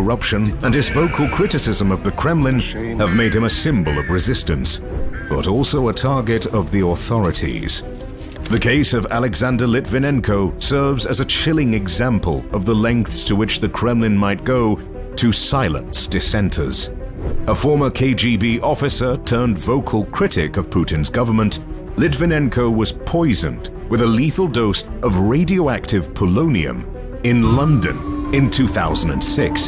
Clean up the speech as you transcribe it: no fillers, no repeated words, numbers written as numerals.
corruption and his vocal criticism of the Kremlin have made him a symbol of resistance, but also a target of the authorities. The case of Alexander Litvinenko serves as a chilling example of the lengths to which the Kremlin might go to silence dissenters. A former KGB officer turned vocal critic of Putin's government, Litvinenko was poisoned with a lethal dose of radioactive polonium in London in 2006.